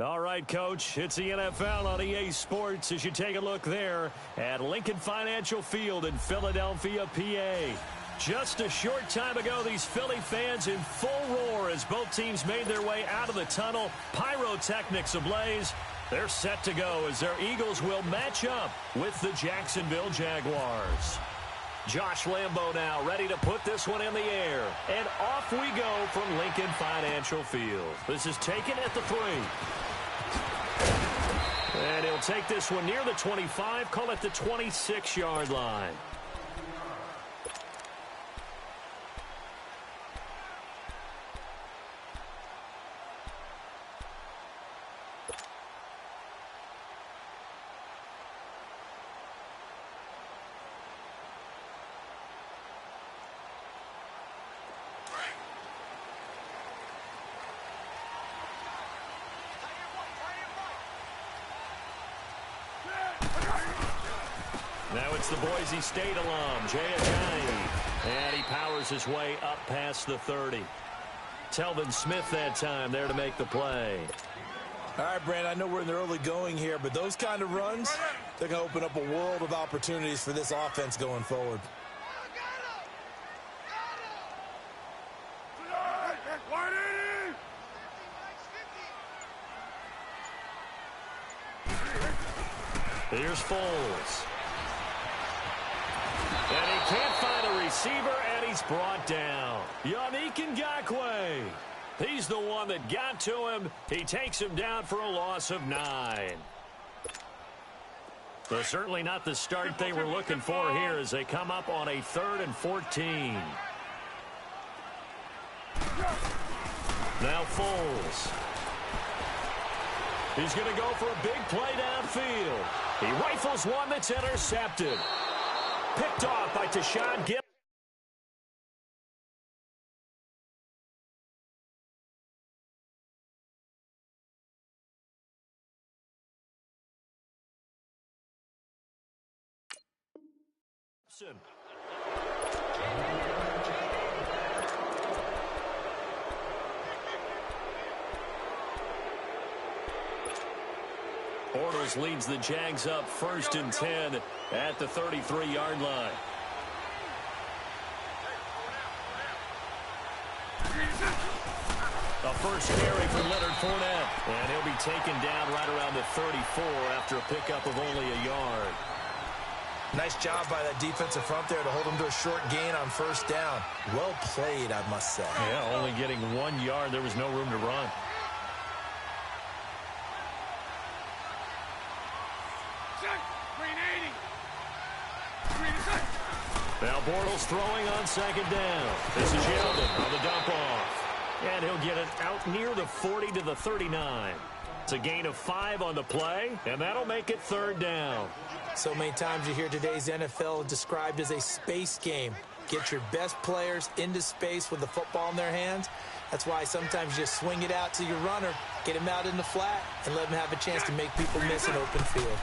All right, Coach, it's the NFL on EA Sports as you take a look there at Lincoln Financial Field in Philadelphia, PA. Just a short time ago, these Philly fans in full roar as both teams made their way out of the tunnel. Pyrotechnics ablaze. They're set to go as their Eagles will match up with the Jacksonville Jaguars. Josh Lambo now ready to put this one in the air. And off we go from Lincoln Financial Field. This is taken at the 3. And he'll take this one near the 25, call it the 26-yard line. Now it's the Boise State alum, Jay Ajayi. And he powers his way up past the 30. Telvin Smith that time there to make the play. All right, Brandon, I know we're in the early going here, but those kind of runs, they're going to open up a world of opportunities for this offense going forward. Here's Foles. And he can't find a receiver, and he's brought down. Yannick Ngakoue. He's the one that got to him. He takes him down for a loss of 9. So certainly not the start they were looking for here as they come up on a 3rd and 14. Now Foles. He's going to go for a big play downfield. He rifles one that's intercepted. Picked off by Tashawn Gibson. Bortles leads the Jags up 1st and 10 at the 33-yard line. A first carry from Leonard Fournette. And he'll be taken down right around the 34 after a pickup of only a yard. Nice job by that defensive front there to hold him to a short gain on 1st down. Well played, I must say. Yeah, only getting 1 yard. There was no room to run. Now Bortles throwing on 2nd down. This is Yeldon on the dump off. And he'll get it out near the 40 to the 39. It's a gain of 5 on the play, and that'll make it 3rd down. So many times you hear today's NFL described as a space game. Get your best players into space with the football in their hands. That's why sometimes you just swing it out to your runner, get him out in the flat, and let him have a chance to make people miss an open field.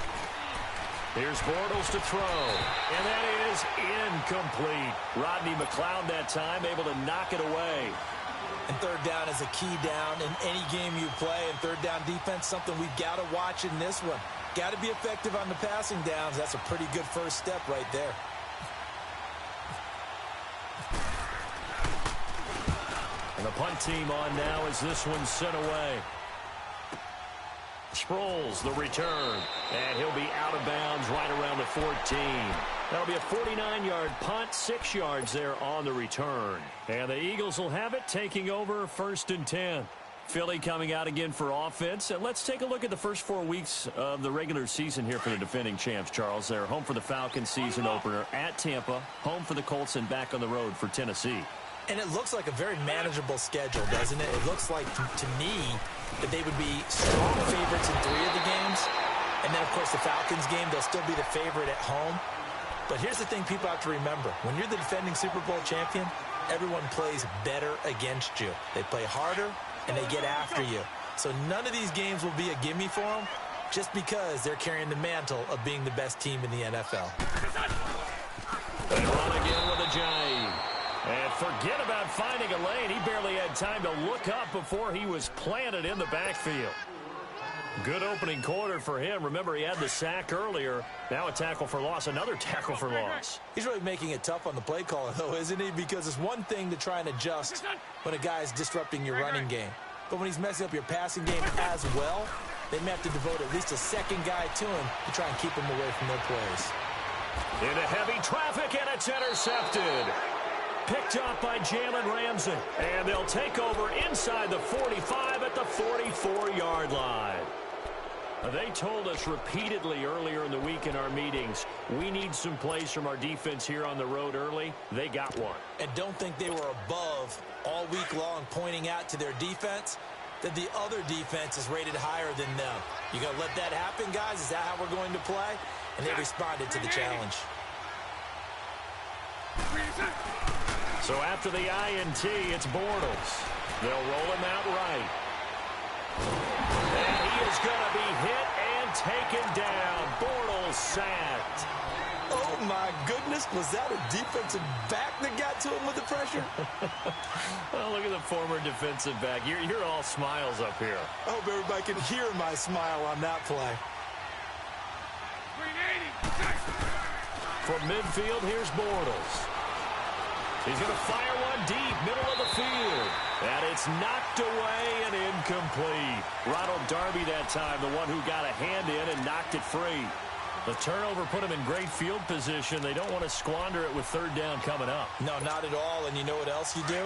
Here's Bortles to throw, and that is incomplete. Rodney McLeod that time able to knock it away. And 3rd down is a key down in any game you play. And 3rd down defense, something we've got to watch in this one. Got to be effective on the passing downs. That's a pretty good first step right there. And the punt team on now as this one's sent away. Sproles, the return, and he'll be out of bounds right around the 14. That'll be a 49-yard punt, 6 yards there on the return. And the Eagles will have it, taking over 1st and 10. Philly coming out again for offense. And let's take a look at the first 4 weeks of the regular season here for the defending champs, Charles. They're home for the Falcons season opener at Tampa, home for the Colts, and back on the road for Tennessee. And it looks like a very manageable schedule, doesn't it? It looks like, to me, that they would be strong favorites in 3 of the games. And then, of course, the Falcons game, they'll still be the favorite at home. But here's the thing people have to remember. When you're the defending Super Bowl champion, everyone plays better against you. They play harder, and they get after you. So none of these games will be a gimme for them just because they're carrying the mantle of being the best team in the NFL. They run again with Ajayi. And forget about finding a lane. He barely had time to look up before he was planted in the backfield. Good opening quarter for him. Remember, he had the sack earlier. Now a tackle for loss, another tackle for loss. He's really making it tough on the play caller, though, isn't he? Because it's one thing to try and adjust when a guy is disrupting your running game. But when he's messing up your passing game as well, they may have to devote at least a second guy to him to try and keep him away from their plays. Into heavy traffic, and it's intercepted. Picked up by Jalen Ramsey. And they'll take over inside the 45 at the 44-yard line. They told us repeatedly earlier in the week in our meetings, we need some plays from our defense here on the road early. They got one. And don't think they were above all week long pointing out to their defense that the other defense is rated higher than them. You going to let that happen, guys? Is that how we're going to play? And they responded to the challenge. So after the INT, it's Bortles. They'll roll him out right. And he is going to be hit and taken down. Bortles sacked. Oh, my goodness. Was that a defensive back that got to him with the pressure? Well, look at the former defensive back. You're all smiles up here. I hope everybody can hear my smile on that play. From midfield, here's Bortles. He's going to fire one deep, middle of the field. And it's knocked away and incomplete. Ronald Darby that time, the one who got a hand in and knocked it free. The turnover put him in great field position. They don't want to squander it with third down coming up. No, not at all. And you know what else you do?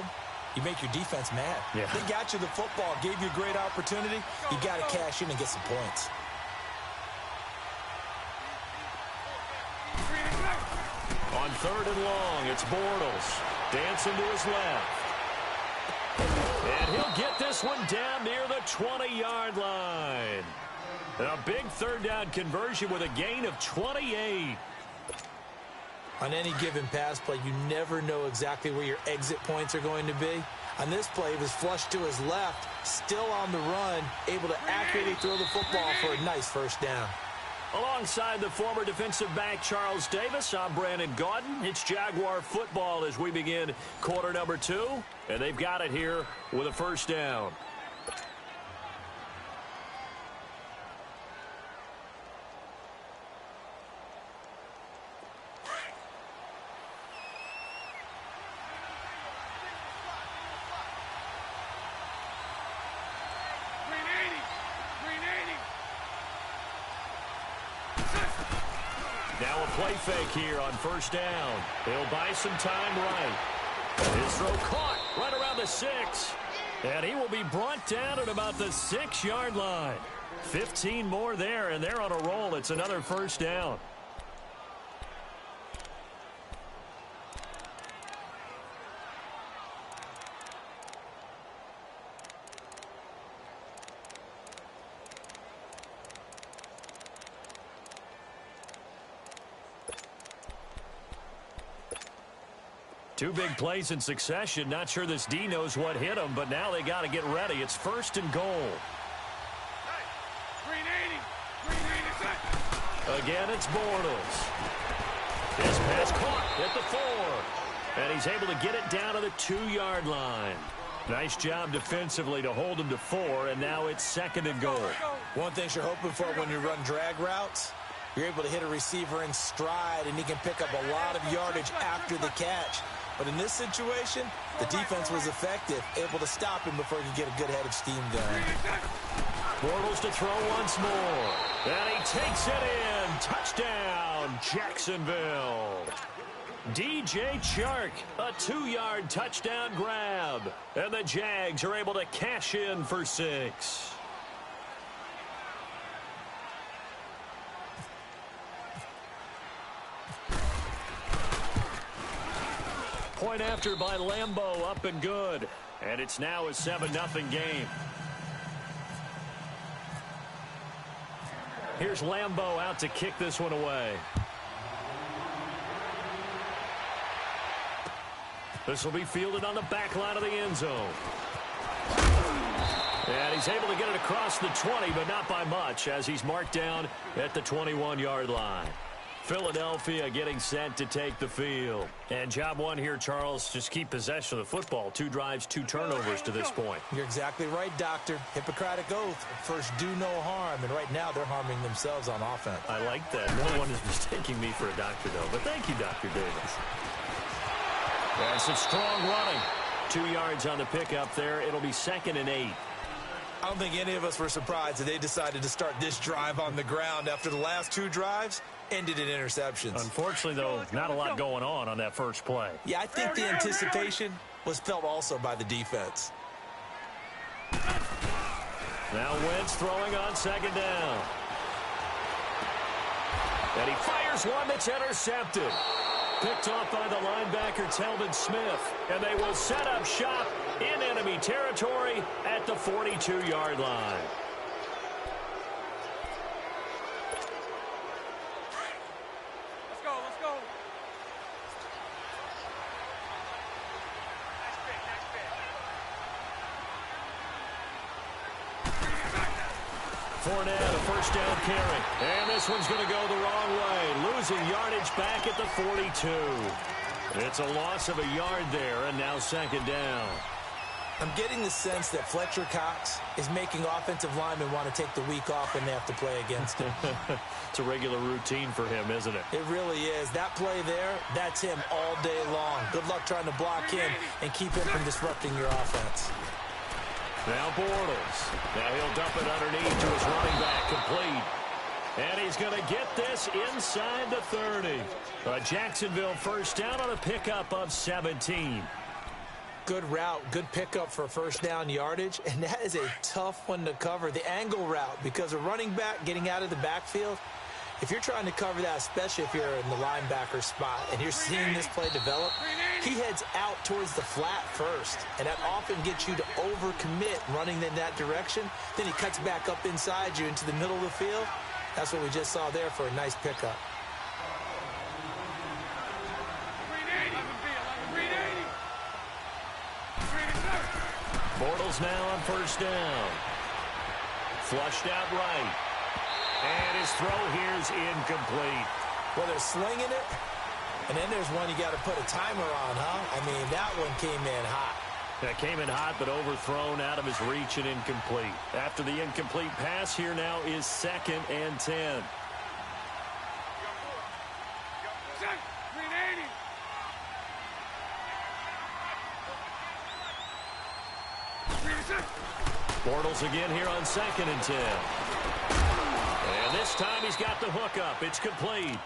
You make your defense mad. Yeah. They got you the football, gave you a great opportunity. You got to cash in and get some points. On third and long, it's Bortles. Dancing to his left. And he'll get this one down near the 20-yard line. A big third down conversion with a gain of 28. On any given pass play, you never know exactly where your exit points are going to be. On this play, he was flushed to his left, still on the run, able to accurately throw the football for a nice first down. Alongside the former defensive back Charles Davis, I'm Brandon Gaudin. It's Jaguar football as we begin quarter number 2. And they've got it here with a first down. Now a play fake here on first down. He'll buy some time right. His throw caught right around the 6. And he will be brought down at about the 6-yard line. 15 more there, and they're on a roll. It's another first down. Two big plays in succession. Not sure this D knows what hit him, but now they got to get ready. It's first and goal. Again, it's Bortles. His pass caught at the 4. And he's able to get it down to the 2-yard line. Nice job defensively to hold him to 4, and now it's second and goal. One thing you're hoping for when you run drag routes, you're able to hit a receiver in stride, and he can pick up a lot of yardage after the catch. But in this situation, the defense was effective, able to stop him before he could get a good head of steam going. Bortles to throw once more. And he takes it in. Touchdown, Jacksonville. DJ Chark, a 2-yard touchdown grab. And the Jags are able to cash in for 6. Point after by Lambeau, up and good. And it's now a 7-0 game. Here's Lambeau out to kick this one away. This will be fielded on the back line of the end zone. And he's able to get it across the 20, but not by much, as he's marked down at the 21-yard line. Philadelphia getting set to take the field. And job one here, Charles, just keep possession of the football. 2 drives, 2 turnovers to this point. You're exactly right, Doctor. Hippocratic oath. First, do no harm. And right now, they're harming themselves on offense. I like that. No one is mistaking me for a doctor, though. But thank you, Dr. Davis. That's some strong running. 2 yards on the pickup there. It'll be 2nd and 8. I don't think any of us were surprised that they decided to start this drive on the ground after the last 2 drives ended in interceptions. Unfortunately, though, not a lot going on that first play. Yeah, I think the anticipation was felt also by the defense. Now Wentz throwing on 2nd down. And he fires one that's intercepted. Picked off by the linebacker, Telvin Smith. And they will set up shop in enemy territory at the 42-yard line. Let's go, let's go. Fournette, a first down carry. And this one's going to go the wrong way. Losing yardage back at the 42. It's a loss of a yard there, and now 2nd down. I'm getting the sense that Fletcher Cox is making offensive linemen want to take the week off when they have to play against him. It's a regular routine for him, isn't it? It really is. That play there, that's him all day long. Good luck trying to block him and keep him from disrupting your offense. Now Bortles. Now he'll dump it underneath to his running back, complete. And he's going to get this inside the 30. A Jacksonville first down on a pickup of 17. Good route, good pickup for first down yardage, and that is a tough one to cover, the angle route, because a running back getting out of the backfield, if you're trying to cover that, especially if you're in the linebacker spot and you're seeing this play develop, he heads out towards the flat first, and that often gets you to overcommit running in that direction. Then he cuts back up inside you into the middle of the field. That's what we just saw there for a nice pickup. Bortles now on first down. Flushed out right. And his throw here's incomplete. Well, they're slinging it, and then there's one you got to put a timer on, huh? I mean, that one came in hot. That came in hot, but overthrown out of his reach and incomplete. After the incomplete pass, here now is 2nd and 10. Bortles again here on 2nd and 10. And this time he's got the hook up. It's complete.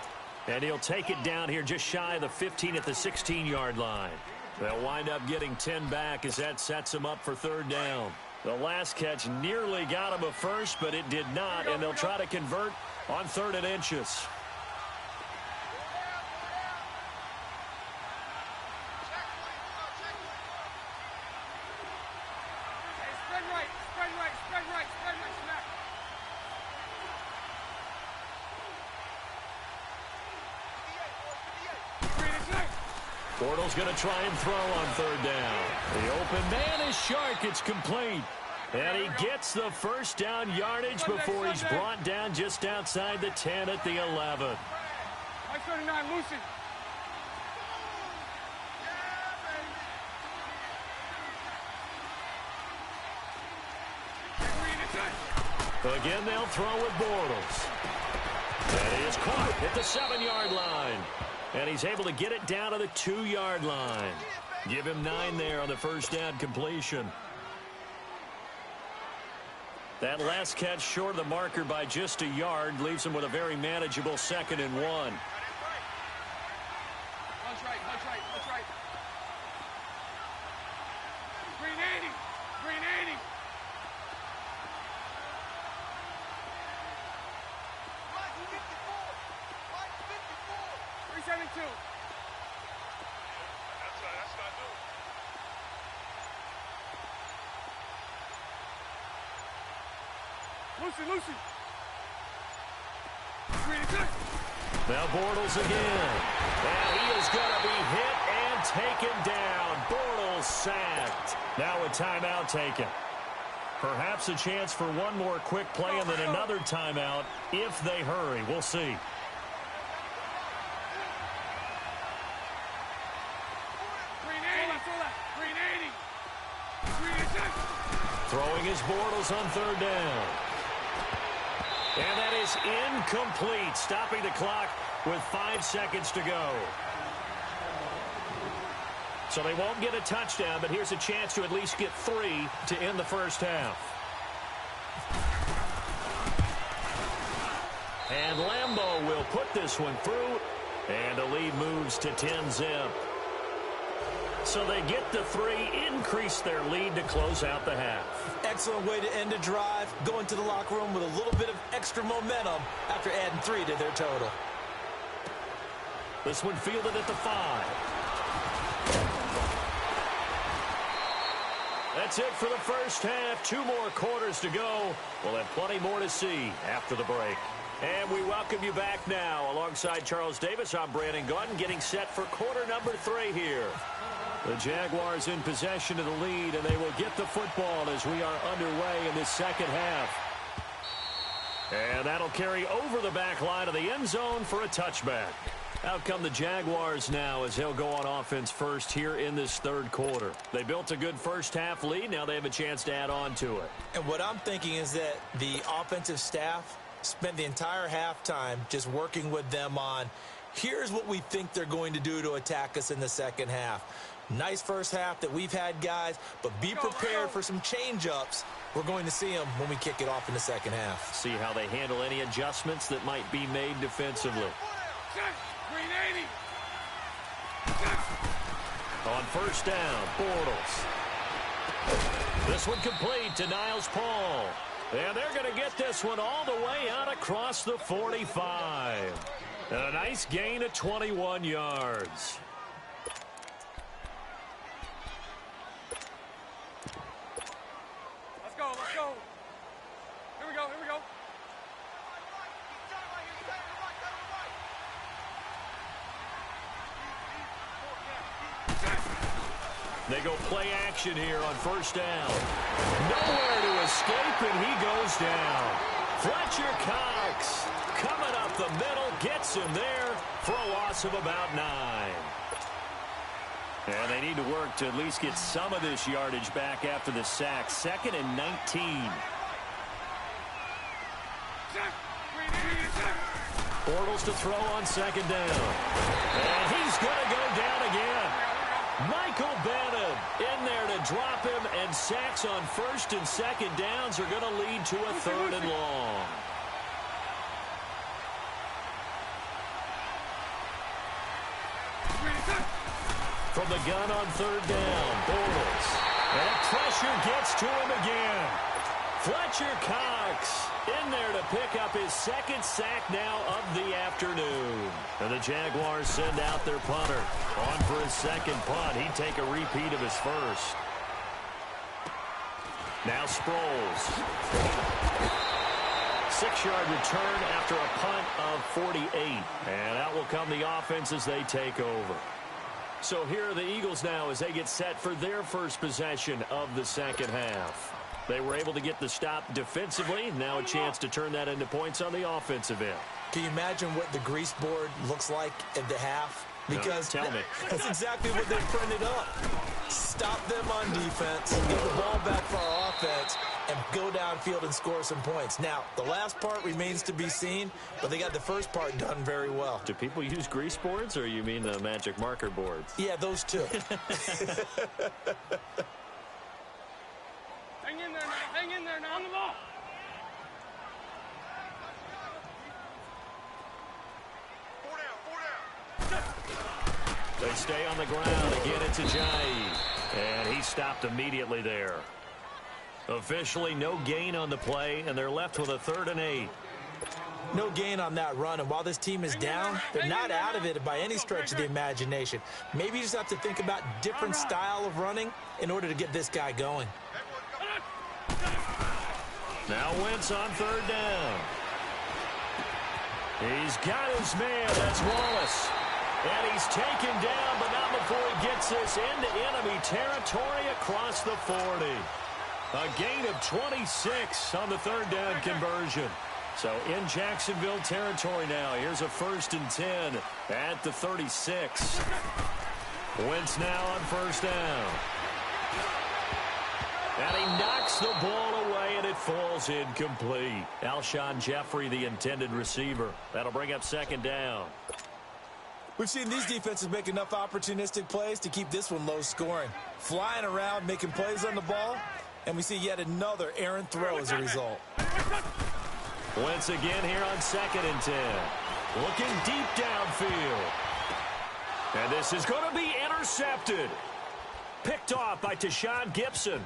And he'll take it down here just shy of the 15 at the 16-yard line. They'll wind up getting 10 back as that sets him up for 3rd down. The last catch nearly got him a first, but it did not, and they'll try to convert on 3rd and inches. Bortles going to try and throw on 3rd down. The open man is Shark. It's complete. And he gets the first down yardage before he's brought down just outside the 10 at the 11. 39, Lucy. Again, they'll throw with Bortles. And he is caught at the 7-yard line. And he's able to get it down to the 2-yard line. Give him 9 there on the first down completion. That last catch short of the marker by just a yard leaves him with a very manageable 2nd and 1. Punch right, punch right, punch right. Green 80, green 80. Black 54, black 54. 372. That's what I do. Lucy. Now Bortles again. And he is going to be hit and taken down. Bortles sacked. Now a timeout taken. Perhaps a chance for one more quick play and then another timeout if they hurry. We'll see. Throwing his Bortles on third down. And that is incomplete, stopping the clock with 5 seconds to go. So they won't get a touchdown, but here's a chance to at least get 3 to end the first half. And Lambeau will put this one through, and the lead moves to 10-zip. So they get the 3, increase their lead to close out the half. Excellent way to end a drive, going to the locker room with a little bit of extra momentum after adding 3 to their total. This one fielded at the 5. That's it for the first half. 2 more quarters to go. We'll have plenty more to see after the break. And we welcome you back now. Alongside Charles Davis, I'm Brandon Gaudin, getting set for quarter number 3 here. The Jaguars in possession of the lead, and they will get the football as we are underway in this second half. And that'll carry over the back line of the end zone for a touchback. Out come the Jaguars now as they'll go on offense first here in this third quarter. They built a good first half lead. Now they have a chance to add on to it. And what I'm thinking is that the offensive staff spent the entire halftime just working with them on, here's what we think they're going to do to attack us in the second half. Nice first half that we've had, guys, but be prepared for some change-ups. We're going to see them when we kick it off in the second half. See how they handle any adjustments that might be made defensively. Green 80. On first down, Bortles. This one complete to Niles Paul. And they're going to get this one all the way out across the 45. And a nice gain of 21 yards. Let's go, let's go. Here we go, here we go. They go play action here on first down. Nowhere to escape, and he goes down. Fletcher Cox coming up the middle, gets him there for a loss of about 9. And they need to work to at least get some of this yardage back after the sack. 2nd and 19. Bortles to throw on second down. And he's going to go down again. Michael Bennett in there to drop him, and sacks on first and second downs are going to lead to a 3rd and long. From the gun on third down, Bortles. And pressure gets to him again. Fletcher Cox in there to pick up his 2nd sack now of the afternoon. And the Jaguars send out their punter. On for his 2nd punt. He'd take a repeat of his first. Now Sproles. 6-yard return after a punt of 48. And out will come the offense as they take over. So here are the Eagles now as they get set for their first possession of the second half. They were able to get the stop defensively. Now a chance to turn that into points on the offensive end. Can you imagine what the grease board looks like at the half? Because tell me. That's exactly what they printed up. Stop them on defense, get the ball back for our offense, and go downfield and score some points. Now, the last part remains to be seen, but they got the first part done very well. Do people use grease boards, or you mean the magic marker boards? Yeah, those two. Hang in there now, on the ball. They stay on the ground. Again, it's Ajayi. And he stopped immediately there. Officially, no gain on the play, and they're left with a 3rd and 8. No gain on that run, and while this team is down, they're not out of it by any stretch of the imagination. Maybe you just have to think about different style of running in order to get this guy going. Now Wentz on 3rd down. He's got his man. That's Wallace. And he's taken down, but not before he gets this into enemy territory across the 40. A gain of 26 on the 3rd down conversion. So in Jacksonville territory now. Here's a 1st and 10 at the 36. Wentz now on 1st down. And he knocks the ball away, and it falls incomplete. Alshon Jeffrey, the intended receiver. That'll bring up second down. We've seen these defenses make enough opportunistic plays to keep this one low scoring. Flying around, making plays on the ball, and we see yet another errant throw as a result. Once again here on 2nd and 10. Looking deep downfield. And this is going to be intercepted. Picked off by Tashawn Gibson.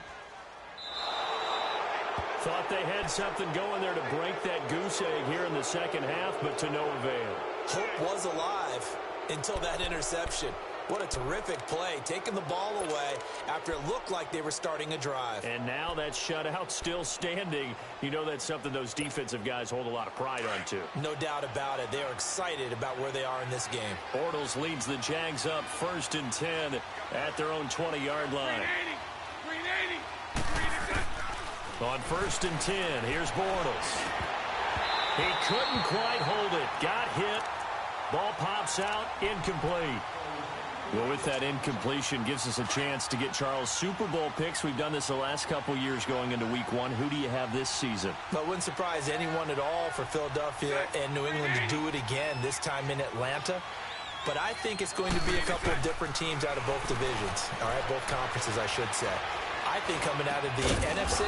Thought they had something going there to break that goose egg here in the second half, but to no avail. Hope was alive until that interception. What a terrific play, taking the ball away after it looked like they were starting a drive. And now that shutout still standing. You know that's something those defensive guys hold a lot of pride on, too. No doubt about it. They are excited about where they are in this game. Bortles leads the Jags up 1st and 10 at their own 20-yard line. 380. On 1st and 10, here's Bortles. He couldn't quite hold it. Got hit. Ball pops out. Incomplete. Well, with that incompletion, gives us a chance to get Charles Super Bowl picks. We've done this the last couple years going into week 1. Who do you have this season? Well, it wouldn't surprise anyone at all for Philadelphia and New England to do it again, this time in Atlanta. But I think it's going to be a couple of different teams out of both divisions. All right, both conferences, I should say. I think coming out of the NFC,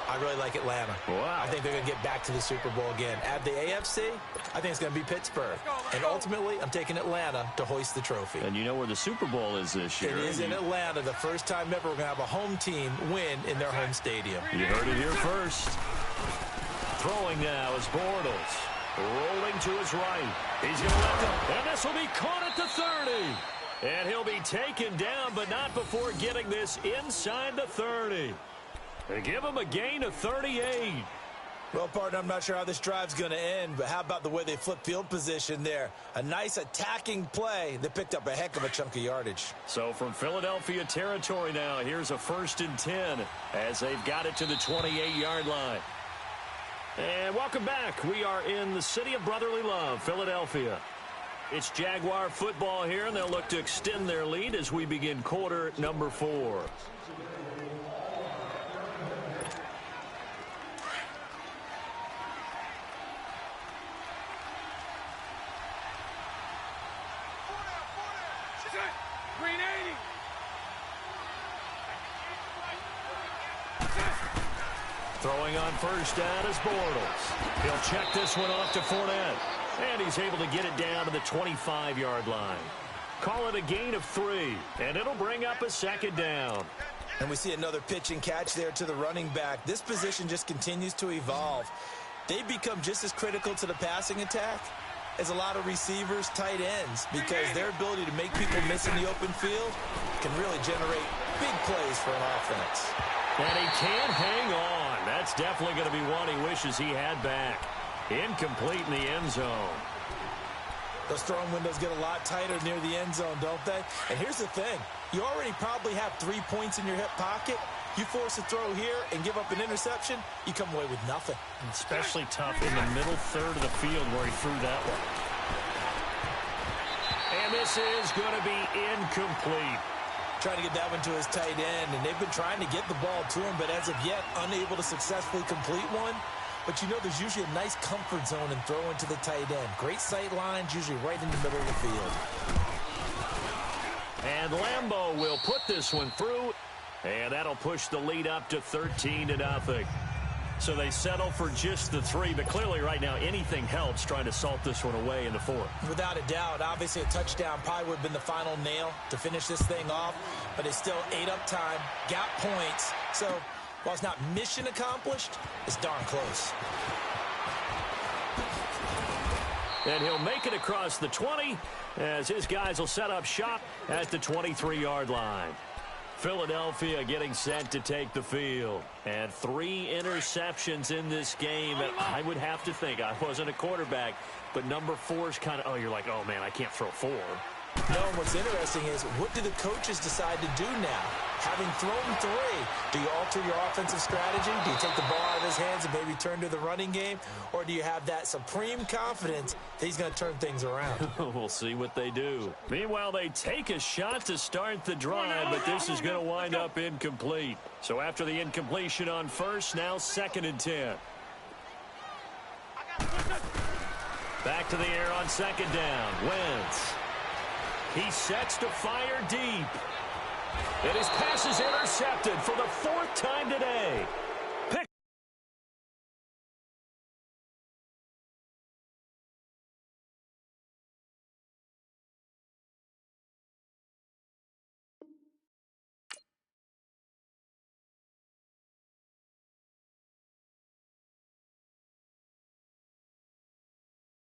I really like Atlanta. Wow. I think they're going to get back to the Super Bowl again. At the AFC, I think it's going to be Pittsburgh. And ultimately, I'm taking Atlanta to hoist the trophy. And you know where the Super Bowl is this year. It is in Atlanta. The first time ever we're going to have a home team win in their home stadium. You heard it here first. Throwing now is Bortles. Rolling to his right. He's going to let them. And this will be caught at the 30. And he'll be taken down, but not before getting this inside the 30. They give him a gain of 38. Well, partner, I'm not sure how this drive's going to end, but how about the way they flip field position there? A nice attacking play that picked up a heck of a chunk of yardage. So from Philadelphia territory now, here's a 1st and 10 as they've got it to the 28-yard line. And welcome back. We are in the city of brotherly love, Philadelphia. It's Jaguar football here, and they'll look to extend their lead as we begin quarter number 4. Throwing on first down is Bortles. He'll check this one off to Fournette. And he's able to get it down to the 25-yard line. Call it a gain of 3, and it'll bring up a second down. And we see another pitch and catch there to the running back. This position just continues to evolve. They've become just as critical to the passing attack as a lot of receivers, tight ends, because their ability to make people miss in the open field can really generate big plays for an offense. And he can't hang on. That's definitely going to be one he wishes he had back. Incomplete in the end zone. Those throwing windows get a lot tighter near the end zone, don't they? And here's the thing. You already probably have 3 points in your hip pocket. You force a throw here and give up an interception, you come away with nothing. Especially tough in the middle third of the field where he threw that one. And this is going to be incomplete. Trying to get that one to his tight end, and they've been trying to get the ball to him, but as of yet, unable to successfully complete one. But you know there's usually a nice comfort zone in throwing to the tight end. Great sight lines, usually right in the middle of the field. And Lambeau will put this one through, and that'll push the lead up to 13-0. So they settle for just the 3, but clearly right now anything helps trying to salt this one away in the 4th. Without a doubt, obviously a touchdown probably would have been the final nail to finish this thing off, but it's still ate up time, got points. So while it's not mission accomplished, it's darn close. And he'll make it across the 20 as his guys will set up shop at the 23-yard line. Philadelphia getting set to take the field. And 3 interceptions in this game. And I would have to think, I wasn't a quarterback, but number 4 is kind of, you're like, oh, man, I can't throw 4. No, what's interesting is, what do the coaches decide to do now? Having thrown 3, do you alter your offensive strategy? Do you take the ball out of his hands and maybe turn to the running game? Or do you have that supreme confidence that he's going to turn things around? We'll see what they do. Meanwhile, they take a shot to start the drive, but this is going to wind up incomplete. So after the incompletion on first, now 2nd and 10. Back to the air on 2nd down. Wentz. He sets to fire deep. And his pass is intercepted for the 4th time today.